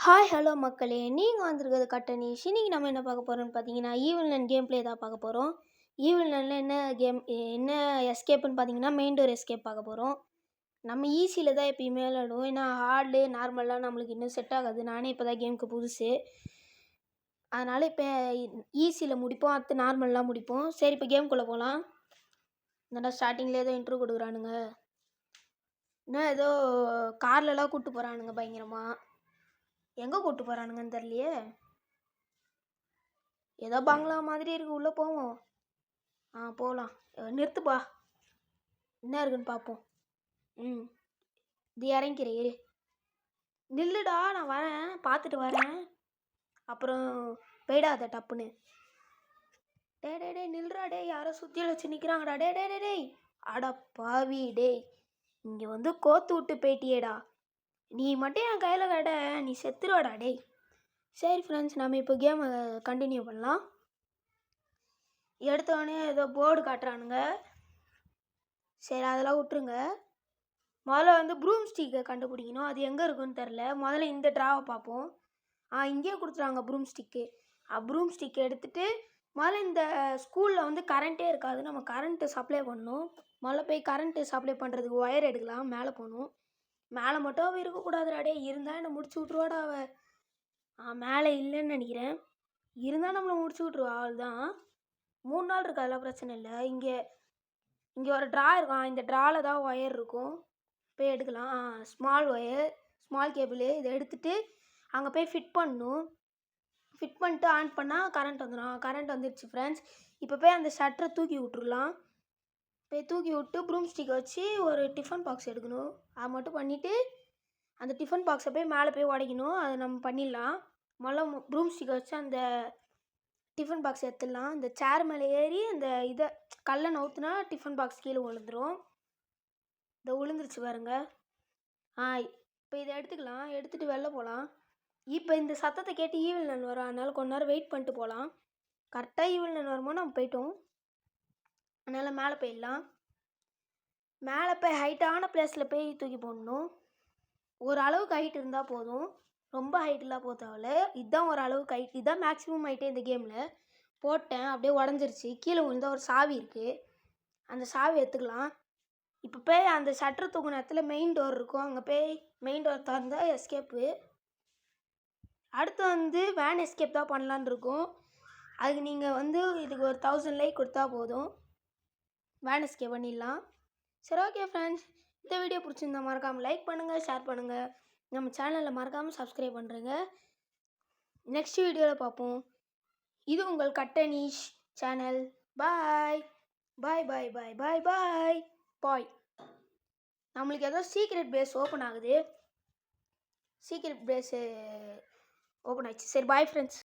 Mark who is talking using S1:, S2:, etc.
S1: Hi hello மக்களே! நீங்கள் வந்திருக்கிறது கட்டனீஷ். இன்னைக்கு நம்ம என்ன பார்க்க போகிறோம்னு பார்த்தீங்கன்னா, ஈவில் நன் கேம் ப்ளே தான் பார்க்க போகிறோம். ஈவில் நன்ல என்ன எஸ்கேப்புன்னு பார்த்தீங்கன்னா, மெயின் டோர் எஸ்கேப் பார்க்க போகிறோம். நம்ம ஈஸியில் தான் எப்பயுமே விளையாடுவோம். ஏன்னா ஹார்டு நார்மலாக நம்மளுக்கு இன்னும் செட் ஆகாது. நானே இப்போ தான் கேமுக்கு புதுசு. அதனால் இப்போ ஈஸியில் முடிப்போம். அடுத்து நார்மல்லாம் முடிப்போம். சரி, இப்போ கேம்குள்ளே போகலாம். என்னடா ஸ்டார்டிங்கில் ஏதோ இன்ட்ரோ கொடுக்குறானுங்க. இன்னும் ஏதோ கார்லலாம் கூப்பிட்டு போகிறானுங்க பயங்கரமாக. எங்கே கூப்பிட்டு போகிறானுங்கன்னு தெரியலையே. ஏதோ பங்களா மாதிரி இருக்குது, உள்ளே போவோம். போகலாம். நிறுத்துப்பா, என்ன இருக்குன்னு பார்ப்போம். இது இறங்கிக்கிறேன், இரு. நில்லுடா, நான் வரேன், பார்த்துட்டு வரேன். அப்புறம் போயிடாத டப்புன்னு. டே நில்றா டே, யாரோ சுற்றியில் வச்சு நிற்கிறாங்கடா. டே அடா பாவி டே, இங்கே வந்து கோத்து விட்டு போயிட்டியேடா. நீ மட்டும் என் கையில் கட, நீ செத்துருவாடா டே. சரி ஃப்ரெண்ட்ஸ், நம்ம இப்போ கேமை கண்டினியூ பண்ணலாம். எடுத்தோடனே ஏதோ போர்டு காட்டுறானுங்க. சரி, அதெல்லாம் விட்டுருங்க. முதல்ல வந்து ப்ரூம் ஸ்டிக்கை கண்டுபிடிக்கணும். அது எங்கே இருக்குன்னு தெரில. முதல்ல இந்த ட்ராவை பார்ப்போம். இங்கேயே கொடுத்துறாங்க ப்ரூம் ஸ்டிக்கு. ப்ரூம் ஸ்டிக்கை எடுத்துகிட்டு முதல்ல இந்த ஸ்கூலில் வந்து கரண்ட்டே இருக்காது. நம்ம கரண்ட்டு சப்ளை பண்ணணும். முதல்ல போய் கரண்ட்டு சப்ளை பண்ணுறதுக்கு ஒயர் எடுக்கலாம். மேலே போகணும். மேலே மட்டும் அவள் இருக்கக்கூடாதுடா டே, இருந்தால் என்னை முடிச்சு விட்ருவாடா அவள். மேலே இல்லைன்னு நினைக்கிறேன். இருந்தால் நம்மளை முடிச்சு விட்ருவா. அவள் தான் 3 நாள் இருக்குது, அதெல்லாம் பிரச்சனை இல்லை. இங்கே ஒரு ட்ரா இருக்கும். இந்த ட்ராவில் தான் ஒயர் இருக்கும். போய் எடுக்கலாம். Small wire, small cable. இதை எடுத்துகிட்டு அங்கே போய் ஃபிட் பண்ணணும். ஃபிட் பண்ணிட்டு ஆன் பண்ணால் கரண்ட் வந்துடும். கரண்ட் வந்துடுச்சு ஃப்ரெண்ட்ஸ். இப்போ போய் அந்த ஷட்டரை தூக்கி விட்ருலாம். போய் தூக்கி விட்டு ப்ரூம் ஸ்டிக்கை வச்சு ஒரு டிஃபன் பாக்ஸ் எடுக்கணும். அதை மட்டும் பண்ணிவிட்டு அந்த டிஃபன் பாக்ஸை போய் மேலே போய் உடைக்கணும். அதை நம்ம பண்ணிடலாம். முதல்ல ப்ரூம் ஸ்டிக்கை வச்சு அந்த டிஃபன் பாக்ஸ் எடுத்துடலாம். இந்த சேர் மேலே ஏறி அந்த இதை கல்லை நவுத்துனா டிஃபன் பாக்ஸ் கீழே விழுந்துடும். இதை விழுந்துருச்சு பாருங்க. இப்போ இதை எடுத்துக்கலாம். எடுத்துகிட்டு வெளில போகலாம். இப்போ இந்த சத்தத்தை கேட்டு ஈவில் நன் வரும். அதனால் கொஞ்ச நேரம் வெயிட் பண்ணிட்டு போகலாம். கரெக்டாக ஈவில் நன் வரும்போது நம்ம போயிட்டோம். அதனால் மேலே போயிடலாம். மேலே போய் ஹைட்டான பிளேஸில் போய் தூக்கி போடணும். ஒரு அளவுக்கு ஹைட் இருந்தால் போதும். ரொம்ப ஹைட்டெலாம் போக தேவையில்ல. இதுதான் ஒரு அளவுக்கு ஹைட். இதுதான் மேக்ஸிமம் ஹைட்டே இந்த கேமில். போட்டேன், அப்படியே உடஞ்சிருச்சு. கீழே விழுந்தா ஒரு சாவி இருக்குது. அந்த சாவி எடுத்துக்கலாம். இப்போ போய் அந்த ஷட்டர் தூக்குன இடத்துல மெயின் டோர் இருக்கும். அங்கே போய் மெயின் டோர் திறந்தா எஸ்கேப்பு. அடுத்து வந்து வேன் எஸ்கேப் தான் பண்ணலான்னு இருக்கும். அதுக்கு நீங்கள் வந்து இதுக்கு ஒரு 1000 லைக் கொடுத்தா போதும். வேன் எஸ்கேப் பண்ணிடலாம். சரி, ஓகே ஃப்ரெண்ட்ஸ், இந்த வீடியோ பிடிச்சிருந்தா மறக்காமல் லைக் பண்ணுங்கள், ஷேர் பண்ணுங்கள். நம்ம சேனலில் மறக்காமல் சப்ஸ்கிரைப் பண்ணுறேங்க. நெக்ஸ்ட் வீடியோவில் பார்ப்போம். இது உங்கள் கட்டனீஷ் சேனல். பாய் பாய் பாய் பாய் பாய் பாய் பாய். நம்மளுக்கு ஏதோ சீக்ரெட் பேஸ் ஓப்பன் ஆகுது. சீக்ரெட் பேஸு ஓப்பன் ஆயிடுச்சு. சரி, பாய் ஃப்ரெண்ட்ஸ்.